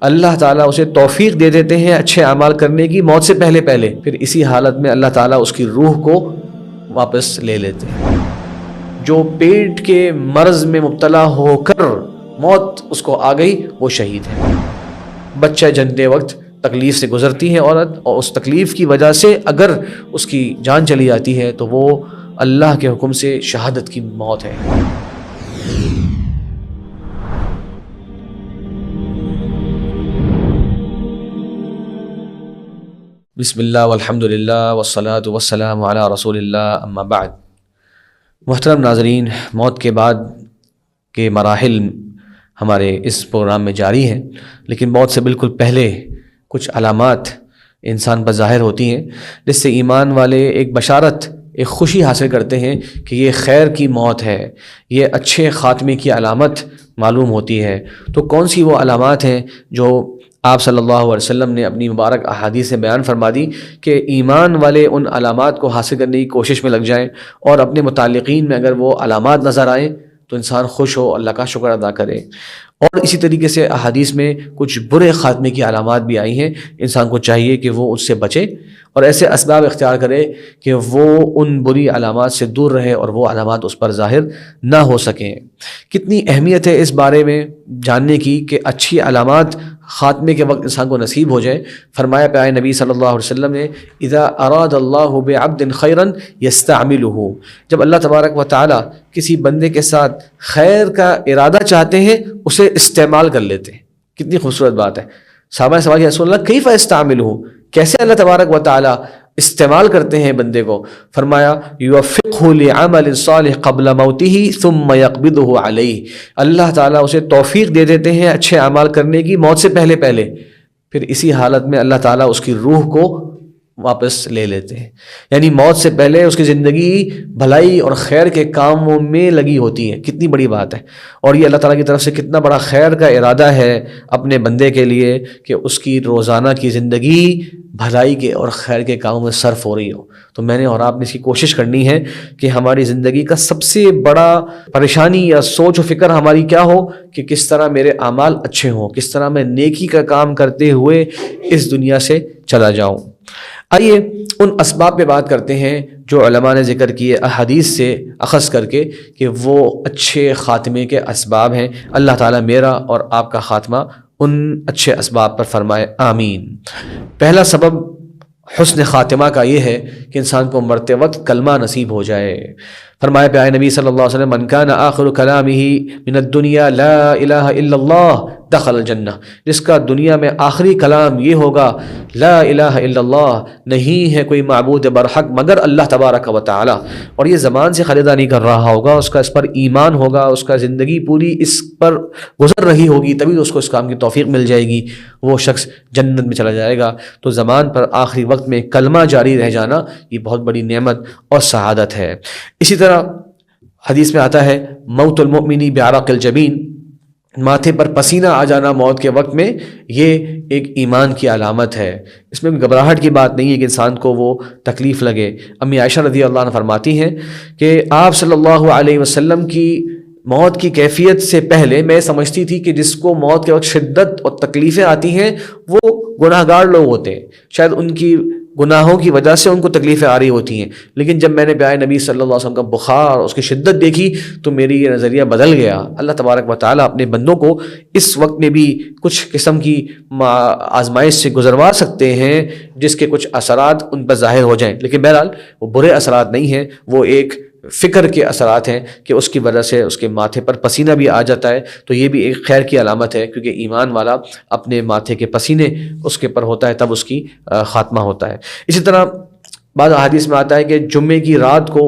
اللہ تعالیٰ اسے توفیق دے دیتے ہیں اچھے اعمال کرنے کی موت سے پہلے پہلے، پھر اسی حالت میں اللہ تعالیٰ اس کی روح کو واپس لے لیتے ہیں۔ جو پیٹ کے مرض میں مبتلا ہو کر موت اس کو آ گئی وہ شہید ہے۔ بچہ جنتے وقت تکلیف سے گزرتی ہے عورت، اور اس تکلیف کی وجہ سے اگر اس کی جان چلی جاتی ہے تو وہ اللہ کے حکم سے شہادت کی موت ہے۔ بسم اللہ والحمد للہ والصلاة والسلام علی رسول اللہ، اما بعد۔ محترم ناظرین، موت کے بعد کے مراحل ہمارے اس پروگرام میں جاری ہیں، لیکن موت سے بالکل پہلے کچھ علامات انسان پر ظاہر ہوتی ہیں جس سے ایمان والے ایک بشارت، ایک خوشی حاصل کرتے ہیں کہ یہ خیر کی موت ہے، یہ اچھے خاتمے کی علامت معلوم ہوتی ہے۔ تو کون سی وہ علامات ہیں جو آپ صلی اللہ علیہ وسلم نے اپنی مبارک احادیث سے بیان فرما دی کہ ایمان والے ان علامات کو حاصل کرنے کی کوشش میں لگ جائیں، اور اپنے متعلقین میں اگر وہ علامات نظر آئیں تو انسان خوش ہو، اللہ کا شکر ادا کرے۔ اور اسی طریقے سے احادیث میں کچھ برے خاتمے کی علامات بھی آئی ہیں، انسان کو چاہیے کہ وہ اس سے بچے اور ایسے اسباب اختیار کرے کہ وہ ان بری علامات سے دور رہے اور وہ علامات اس پر ظاہر نہ ہو سکیں۔ کتنی اہمیت ہے اس بارے میں جاننے کی کہ اچھی علامات خاتمے کے وقت انسان کو نصیب ہو جائے۔ فرمایا پیارے نبی صلی اللہ علیہ وسلم نے، اذا اراد اللہ بعبد خیرا یستعملہ، جب اللہ تبارک و تعالی کسی بندے کے ساتھ خیر کا ارادہ چاہتے ہیں اسے استعمال کر لیتے ہیں۔ کتنی خوبصورت بات ہے۔ صحابہ نے سوال کیا، رسول اللہ کیف استعملہ، کیسے اللہ تبارک و تعالی استعمال کرتے ہیں بندے کو؟ فرمایا یوفقہ لعمل صالح قبل موتہ ثم یقبضہ علیہ، اللہ تعالیٰ اسے توفیق دے دیتے ہیں اچھے اعمال کرنے کی موت سے پہلے پہلے، پھر اسی حالت میں اللہ تعالیٰ اس کی روح کو واپس لے لیتے ہیں۔ یعنی موت سے پہلے اس کی زندگی بھلائی اور خیر کے کاموں میں لگی ہوتی ہے۔ کتنی بڑی بات ہے، اور یہ اللہ تعالیٰ کی طرف سے کتنا بڑا خیر کا ارادہ ہے اپنے بندے کے لیے کہ اس کی روزانہ کی زندگی بھلائی کے اور خیر کے کاموں میں صرف ہو رہی ہو۔ تو میں نے اور آپ نے اس کی کوشش کرنی ہے کہ ہماری زندگی کا سب سے بڑا پریشانی یا سوچ و فکر ہماری کیا ہو کہ کس طرح میرے اعمال اچھے ہوں، کس طرح میں نیکی کا کام کرتے ہوئے اس دنیا سے چلا جاؤں۔ آئیے ان اسباب پہ بات کرتے ہیں جو علماء نے ذکر کیے احادیث سے اخذ کر کے کہ وہ اچھے خاتمے کے اسباب ہیں۔ اللہ تعالیٰ میرا اور آپ کا خاتمہ ان اچھے اسباب پر فرمائے، آمین۔ پہلا سبب حسن خاتمہ کا یہ ہے کہ انسان کو مرتے وقت کلمہ نصیب ہو جائے۔ فرمایا پیارے نبی صلی اللہ علیہ وسلم، من کان آخر کلامہ من الدنیا لا الہ الا اللہ دخل الجنہ، جس کا دنیا میں آخری کلام یہ ہوگا لا الہ الا اللہ، نہیں ہے کوئی معبود برحق مگر اللہ تبارک و تعالی، اور یہ زبان سے خلیدہ نہیں کر رہا ہوگا، اس کا اس پر ایمان ہوگا، اس کا زندگی پوری اس پر گزر رہی ہوگی، تبھی اس کو اس کام کی توفیق مل جائے گی، وہ شخص جنت میں چلا جائے گا۔ تو زبان پر آخری وقت میں کلمہ جاری رہ جانا یہ بہت بڑی نعمت اور سعادت ہے۔ اسی طرح حدیث میں آتا ہے موت المؤمن بعرق الجبین، ماتھے پر پسینہ آ جانا موت کے وقت میں یہ ایک ایمان کی علامت ہے۔ اس میں گھبراہٹ کی بات نہیں ہے کہ انسان کو وہ تکلیف لگے۔ امی عائشہ رضی اللہ عنہ فرماتی ہیں کہ آپ صلی اللہ علیہ وسلم کی موت کی کیفیت سے پہلے میں سمجھتی تھی کہ جس کو موت کے وقت شدت اور تکلیفیں آتی ہیں وہ گناہ گار لوگ ہوتے ہیں، شاید ان کی گناہوں کی وجہ سے ان کو تکلیفیں آ رہی ہوتی ہیں، لیکن جب میں نے پیارے نبی صلی اللہ علیہ وسلم کا بخار اس کی شدت دیکھی تو میری یہ نظریہ بدل گیا۔ اللہ تبارک و تعالیٰ اپنے بندوں کو اس وقت میں بھی کچھ قسم کی آزمائش سے گزروا سکتے ہیں جس کے کچھ اثرات ان پر ظاہر ہو جائیں، لیکن بہرحال وہ برے اثرات نہیں ہیں، وہ ایک فکر کے اثرات ہیں کہ اس کی وجہ سے اس کے ماتھے پر پسینہ بھی آ جاتا ہے، تو یہ بھی ایک خیر کی علامت ہے، کیونکہ ایمان والا اپنے ماتھے کے پسینے اس کے پر ہوتا ہے تب اس کی خاتمہ ہوتا ہے۔ اسی طرح بعض احادیث میں آتا ہے کہ جمعے کی رات کو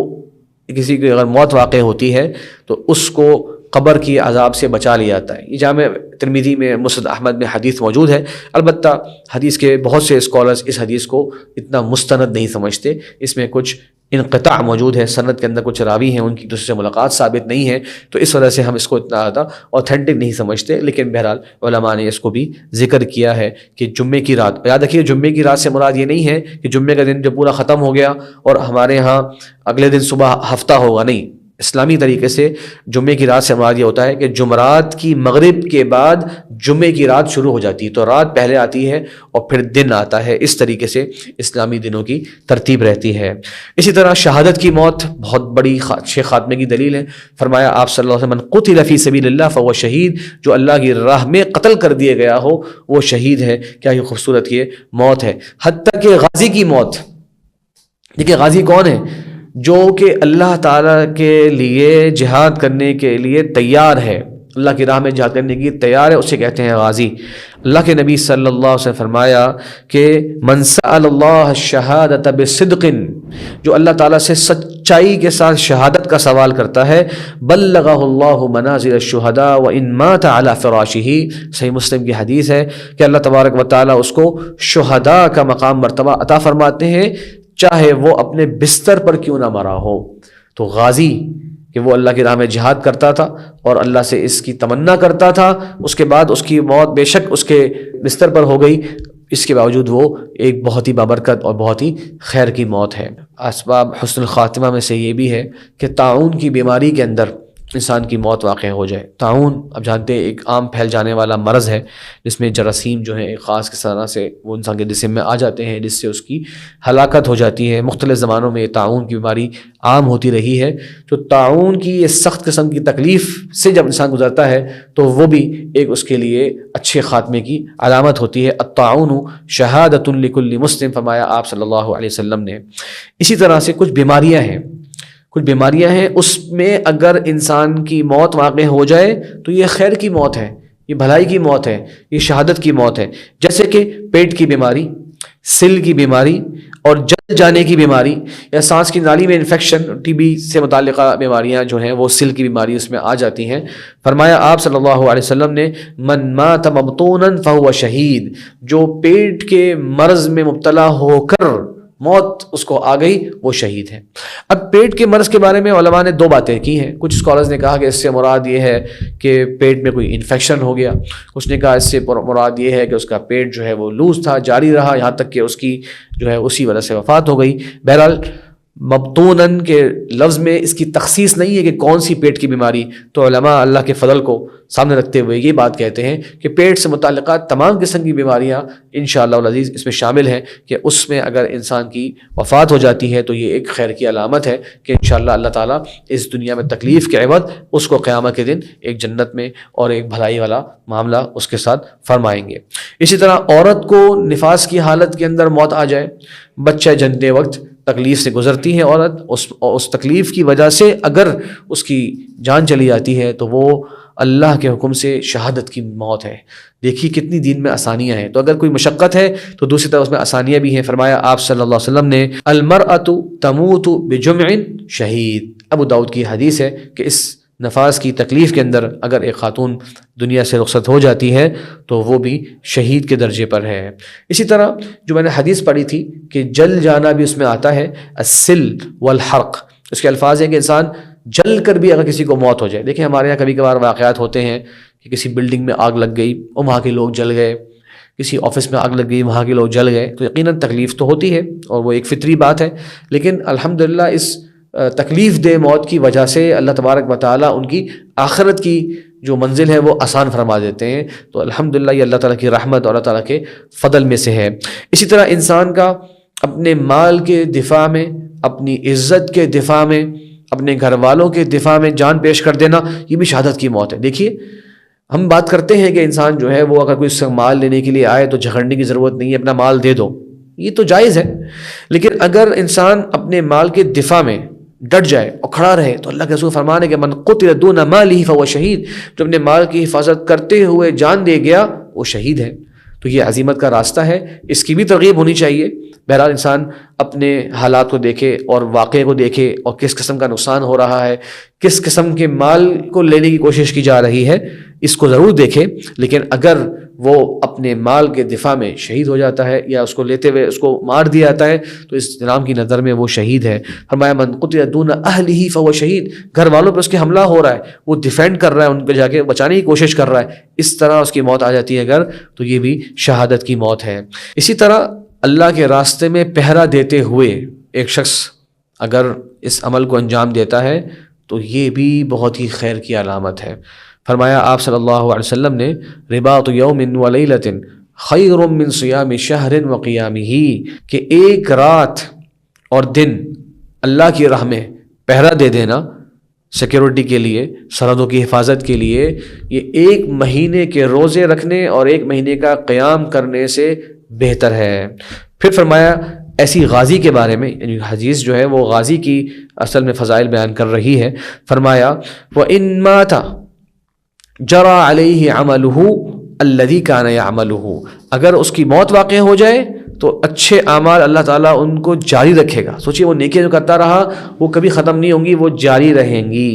کسی کی اگر موت واقع ہوتی ہے تو اس کو قبر کی عذاب سے بچا لیا جاتا ہے۔ یہ جامع ترمذی میں، مسند احمد میں حدیث موجود ہے۔ البتہ حدیث کے بہت سے اسکالرز اس حدیث کو اتنا مستند نہیں سمجھتے، اس میں کچھ انقطاع موجود ہے، سند کے اندر کچھ راوی ہیں ان کی دوسرے سے ملاقات ثابت نہیں ہے، تو اس وجہ سے ہم اس کو اتنا زیادہ اوتھینٹک نہیں سمجھتے، لیکن بہرحال علماء نے اس کو بھی ذکر کیا ہے کہ جمعے کی رات، یاد رکھیے جمعے کی رات سے مراد یہ نہیں ہے کہ جمعے کا دن جو پورا ختم ہو گیا اور ہمارے ہاں اگلے دن صبح ہفتہ ہوگا، نہیں، اسلامی طریقے سے جمعے کی رات سے مراد یہ ہوتا ہے کہ جمعرات کی مغرب کے بعد جمعے کی رات شروع ہو جاتی ہے، تو رات پہلے آتی ہے اور پھر دن آتا ہے، اس طریقے سے اسلامی دنوں کی ترتیب رہتی ہے۔ اسی طرح شہادت کی موت بہت بڑی اچھے خاتمے کی دلیل ہے۔ فرمایا آپ صلی اللہ علیہ وسلم، من قتل فی سبیل اللہ فهو شہید، جو اللہ کی راہ میں قتل کر دیا گیا ہو وہ شہید ہے۔ کیا یہ خوبصورت یہ موت ہے۔ حتیٰ کہ غازی کی موت، دیکھیے غازی کون ہے؟ جو کہ اللہ تعالیٰ کے لیے جہاد کرنے کے لیے تیار ہے، اللہ کی راہ میں جہاد کرنے کی تیار ہے، اسے کہتے ہیں غازی۔ اللہ کے نبی صلی اللہ علیہ وسلم فرمایا کہ من سأل اللہ الشہادۃ بصدق، جو اللہ تعالیٰ سے سچائی کے ساتھ شہادت کا سوال کرتا ہے، بلغہ اللہ منازل الشہداء وان مات علی فراشہ، صحیح مسلم کی حدیث ہے کہ اللہ تبارک و تعالیٰ اس کو شہداء کا مقام مرتبہ عطا فرماتے ہیں، چاہے وہ اپنے بستر پر کیوں نہ مرا ہو۔ تو غازی کہ وہ اللہ کی راہ میں جہاد کرتا تھا اور اللہ سے اس کی تمنا کرتا تھا، اس کے بعد اس کی موت بے شک اس کے بستر پر ہو گئی، اس کے باوجود وہ ایک بہت ہی بابرکت اور بہت ہی خیر کی موت ہے۔ اسباب حسن الخاتمہ میں سے یہ بھی ہے کہ طاعون کی بیماری کے اندر انسان کی موت واقع ہو جائے۔ طاعون اب جانتے ہیں ایک عام پھیل جانے والا مرض ہے جس میں جراثیم جو ہیں ایک خاص کس طرح سے وہ انسان کے جسم میں آ جاتے ہیں جس سے اس کی ہلاکت ہو جاتی ہے۔ مختلف زمانوں میں طاعون کی بیماری عام ہوتی رہی ہے۔ تو طاعون کی یہ سخت قسم کی تکلیف سے جب انسان گزرتا ہے تو وہ بھی ایک اس کے لیے اچھے خاتمے کی علامت ہوتی ہے۔ الطاعون شہادۃ لکل مسلم، فرمایا آپ صلی اللہ علیہ وسلم نے۔ اسی طرح سے کچھ بیماریاں ہیں، اس میں اگر انسان کی موت واقع ہو جائے تو یہ خیر کی موت ہے، یہ بھلائی کی موت ہے، یہ شہادت کی موت ہے۔ جیسے کہ پیٹ کی بیماری، سل کی بیماری اور جل جانے کی بیماری، یا سانس کی نالی میں انفیکشن، ٹی بی سے متعلقہ بیماریاں جو ہیں وہ سل کی بیماری اس میں آ جاتی ہیں۔ فرمایا آپ صلی اللہ علیہ وسلم نے، من مات مبطونا فهو شہید، جو پیٹ کے مرض میں مبتلا ہو کر موت اس کو آ گئی وہ شہید ہے۔ اب پیٹ کے مرض کے بارے میں علماء نے دو باتیں کی ہیں۔ کچھ اسکالرز نے کہا کہ اس سے مراد یہ ہے کہ پیٹ میں کوئی انفیکشن ہو گیا، کچھ نے کہا اس سے مراد یہ ہے کہ اس کا پیٹ جو ہے وہ لوز تھا، جاری رہا یہاں تک کہ اس کی جو ہے اسی وجہ سے وفات ہو گئی۔ بہرحال مبطونن کے لفظ میں اس کی تخصیص نہیں ہے کہ کون سی پیٹ کی بیماری، تو علماء اللہ کے فضل کو سامنے رکھتے ہوئے یہ بات کہتے ہیں کہ پیٹ سے متعلقہ تمام قسم کی بیماریاں انشاءاللہ العزیز اس میں شامل ہیں، کہ اس میں اگر انسان کی وفات ہو جاتی ہے تو یہ ایک خیر کی علامت ہے کہ انشاءاللہ اللہ تعالیٰ اس دنیا میں تکلیف کے عوض اس کو قیامت کے دن ایک جنت میں اور ایک بھلائی والا معاملہ اس کے ساتھ فرمائیں گے۔ اسی طرح عورت کو نفاس کی حالت کے اندر موت آ جائے، بچہ جنتے وقت تکلیف سے گزرتی ہے عورت، اس تکلیف کی وجہ سے اگر اس کی جان چلی جاتی ہے تو وہ اللہ کے حکم سے شہادت کی موت ہے۔ دیکھیے کتنی دین میں آسانیاں ہیں، تو اگر کوئی مشقت ہے تو دوسری طرف اس میں آسانیاں بھی ہیں۔ فرمایا آپ صلی اللہ علیہ وسلم نے، المرأۃ تموت بجمع شہید، ابو داؤد کی حدیث ہے کہ اس نفاس کی تکلیف کے اندر اگر ایک خاتون دنیا سے رخصت ہو جاتی ہے تو وہ بھی شہید کے درجے پر ہے۔ اسی طرح جو میں نے حدیث پڑھی تھی کہ جل جانا بھی اس میں آتا ہے، السل والحرق، اس کے الفاظ ہیں کہ انسان جل کر بھی اگر کسی کو موت ہو جائے۔ دیکھیں ہمارے یہاں کبھی کبھار واقعات ہوتے ہیں کہ کسی بلڈنگ میں آگ لگ گئی اور وہاں کے لوگ جل گئے، کسی آفس میں آگ لگ گئی وہاں کے لوگ جل گئے، تو یقیناً تکلیف تو ہوتی ہے اور وہ ایک فطری بات ہے، لیکن الحمدللہ اس تکلیف دہ موت کی وجہ سے اللہ تبارک و تعالیٰ ان کی آخرت کی جو منزل ہے وہ آسان فرما دیتے ہیں۔ تو الحمدللہ یہ اللہ تعالیٰ کی رحمت اور اللہ تعالیٰ کے فضل میں سے ہے۔ اسی طرح انسان کا اپنے مال کے دفاع میں، اپنی عزت کے دفاع میں، اپنے گھر والوں کے دفاع میں جان پیش کر دینا، یہ بھی شہادت کی موت ہے۔ دیکھیے ہم بات کرتے ہیں کہ انسان جو ہے وہ اگر کوئی اس سے مال لینے کے لیے آئے تو جھگڑنے کی ضرورت نہیں ہے، اپنا مال دے دو، یہ تو جائز ہے، لیکن اگر انسان اپنے مال کے دفاع میں ڈٹ جائے اور کھڑا رہے تو اللہ کے رسول فرمان ہے کہ من قتل دون مالہ فهو شہید، جو اپنے مال کی حفاظت کرتے ہوئے جان دے گیا وہ شہید ہے۔ تو یہ عظیمت کا راستہ ہے، اس کی بھی ترغیب ہونی چاہیے۔ بہرحال انسان اپنے حالات کو دیکھے اور واقعے کو دیکھے اور کس قسم کا نقصان ہو رہا ہے، کس قسم کے مال کو لینے کی کوشش کی جا رہی ہے، اس کو ضرور دیکھے، لیکن اگر وہ اپنے مال کے دفاع میں شہید ہو جاتا ہے یا اس کو لیتے ہوئے اس کو مار دیا جاتا ہے تو اس اسلام کی نظر میں وہ شہید ہے۔ فرمایا من قتل دون اہلہ فهو شہید، گھر والوں پہ اس کے حملہ ہو رہا ہے، وہ ڈیفینڈ کر رہا ہے، ان کو جا کے بچانے کی کوشش کر رہا ہے، اس طرح اس کی موت آ جاتی ہے اگر، تو یہ بھی شہادت کی موت ہے۔ اسی طرح اللہ کے راستے میں پہرا دیتے ہوئے ایک شخص اگر اس عمل کو انجام دیتا ہے تو یہ بھی بہت ہی خیر کی علامت ہے۔ فرمایا آپ صلی اللہ علیہ وسلم نے رباط یوم و لیلۃ خیر من صیام شہر و قیامہ، کہ ایک رات اور دن اللہ کی راہ میں پہرا دے دینا سیکیورٹی کے لیے، سرحدوں کی حفاظت کے لیے، یہ ایک مہینے کے روزے رکھنے اور ایک مہینے کا قیام کرنے سے بہتر ہے۔ پھر فرمایا ایسی غازی کے بارے میں، یعنی حدیث جو ہے وہ غازی کی اصل میں فضائل بیان کر رہی ہے۔ فرمایا وَإِن مَاتَ جَرَى عَلَيْهِ عَمَلُهُ الَّذِي كَانَ يَعْمَلُهُ، اگر اس کی موت واقع ہو جائے تو اچھے اعمال اللہ تعالیٰ ان کو جاری رکھے گا۔ سوچئے وہ نیکیاں جو کرتا رہا وہ کبھی ختم نہیں ہوں گی، وہ جاری رہیں گی۔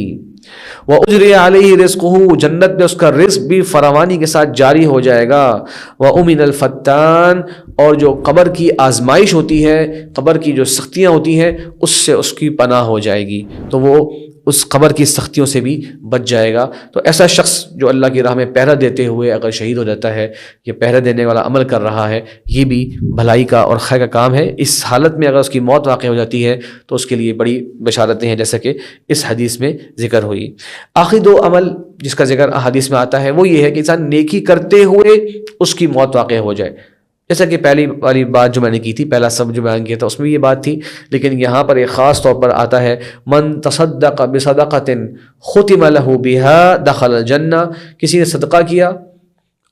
وَأُجْرِيَ عَلَيْهِ رِزْقُهُ، جنت میں اس کا رزق بھی فراوانی کے ساتھ جاری ہو جائے گا۔ وَأُمِنَ الْفَتَّانِ، اور جو قبر کی آزمائش ہوتی ہے، قبر کی جو سختیاں ہوتی ہیں اس سے اس کی پناہ ہو جائے گی، تو وہ اس قبر کی سختیوں سے بھی بچ جائے گا۔ تو ایسا شخص جو اللہ کی راہ میں پہرا دیتے ہوئے اگر شہید ہو جاتا ہے، یہ پہرا دینے والا عمل کر رہا ہے، یہ بھی بھلائی کا اور خیر کا کام ہے۔ اس حالت میں اگر اس کی موت واقع ہو جاتی ہے تو اس کے لیے بڑی بشارتیں ہیں، جیسا کہ اس حدیث میں ذکر ہوئی۔ آخری دو عمل جس کا ذکر حدیث میں آتا ہے وہ یہ ہے کہ انسان نیکی کرتے ہوئے اس کی موت واقع ہو جائے، جیسا کہ پہلی والی بات جو میں نے کی تھی، پہلا سب جو بیان کیا تھا اس میں یہ بات تھی، لیکن یہاں پر ایک خاص طور پر آتا ہے من تصدق بصدقۃ ختم له بها دخل الجنہ، کسی نے صدقہ کیا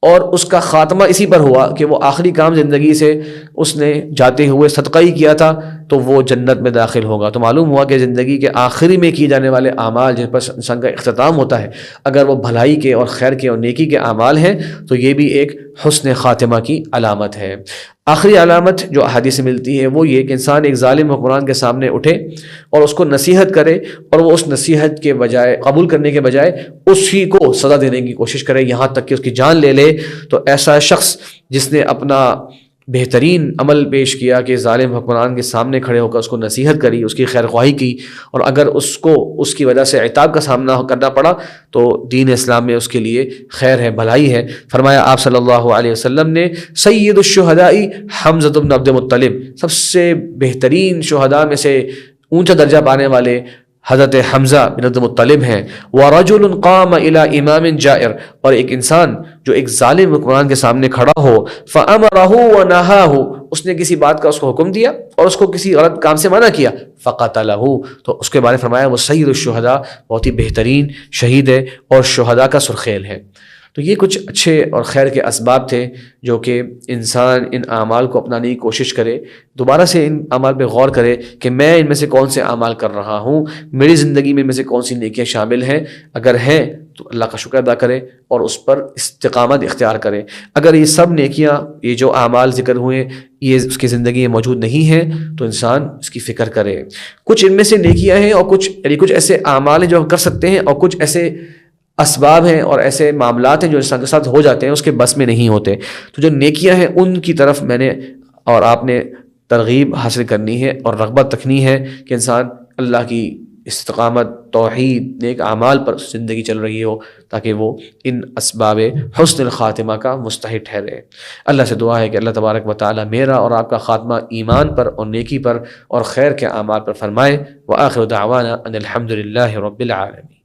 اور اس کا خاتمہ اسی پر ہوا کہ وہ آخری کام زندگی سے اس نے جاتے ہوئے صدقہ ہی کیا تھا تو وہ جنت میں داخل ہوگا۔ تو معلوم ہوا کہ زندگی کے آخری میں کیے جانے والے اعمال جن پر انسان کا اختتام ہوتا ہے، اگر وہ بھلائی کے اور خیر کے اور نیکی کے اعمال ہیں تو یہ بھی ایک حسن خاتمہ کی علامت ہے۔ آخری علامت جو احادیث سے ملتی ہے وہ یہ کہ انسان ایک ظالم حکمران کے سامنے اٹھے اور اس کو نصیحت کرے، اور وہ اس نصیحت کے بجائے، قبول کرنے کے بجائے اسی کو سزا دینے کی کوشش کرے، یہاں تک کہ اس کی جان لے لے۔ تو ایسا شخص جس نے اپنا بہترین عمل پیش کیا کہ ظالم حکمران کے سامنے کھڑے ہو کر اس کو نصیحت کری، اس کی خیر خواہی کی، اور اگر اس کو اس کی وجہ سے عتاب کا سامنا کرنا پڑا تو دین اسلام میں اس کے لیے خیر ہے، بھلائی ہے۔ فرمایا آپ صلی اللہ علیہ وسلم نے سید الشہداء حمزہ بن عبد المطلب، سب سے بہترین شہداء میں سے اونچا درجہ پانے والے حضرت حمزہ بن عبد المطلب ہیں۔ وَرَجُلٌ قَامَ إِلَىٰ إِمَامٍ جَائِرٍ، اور ایک انسان جو ایک ظالم حکمران کے سامنے کھڑا ہو، فَأَمَرَهُ وَنَهَاهُ، اس نے کسی بات کا اس کو حکم دیا اور اس کو کسی غلط کام سے منع کیا، فَقَتَلَهُ، تو اس کے بارے میں فرمایا وہ سید الشہداء، بہت ہی بہترین شہید ہے اور شہداء کا سرخیل ہے۔ تو یہ کچھ اچھے اور خیر کے اسباب تھے جو کہ انسان ان اعمال کو اپنانے کی کوشش کرے، دوبارہ سے ان اعمال پہ غور کرے کہ میں ان میں سے کون سے اعمال کر رہا ہوں، میری زندگی میں ان میں سے کون سی نیکیاں شامل ہیں، اگر ہیں تو اللہ کا شکر ادا کرے اور اس پر استقامت اختیار کرے۔ اگر یہ سب نیکیاں، یہ جو اعمال ذکر ہوئے، یہ اس کی زندگی میں موجود نہیں ہیں تو انسان اس کی فکر کرے۔ کچھ ان میں سے نیکیاں ہیں اور کچھ ایسے اعمال ہیں جو ہم کر سکتے ہیں، اور کچھ ایسے اسباب ہیں اور ایسے معاملات ہیں جو انسان کے ساتھ ہو جاتے ہیں، اس کے بس میں نہیں ہوتے۔ تو جو نیکیاں ہیں ان کی طرف میں نے اور آپ نے ترغیب حاصل کرنی ہے اور رغبت رکھنی ہے کہ انسان اللہ کی استقامت، توحید، نیک اعمال پر زندگی چل رہی ہو تاکہ وہ ان اسباب حسن الخاتمہ کا مستحق ٹھہرے۔ اللہ سے دعا ہے کہ اللہ تبارک و تعالی میرا اور آپ کا خاتمہ ایمان پر اور نیکی پر اور خیر کے اعمال پر فرمائے۔ وآخر دعوانا ان الحمد للہ رب العالمین۔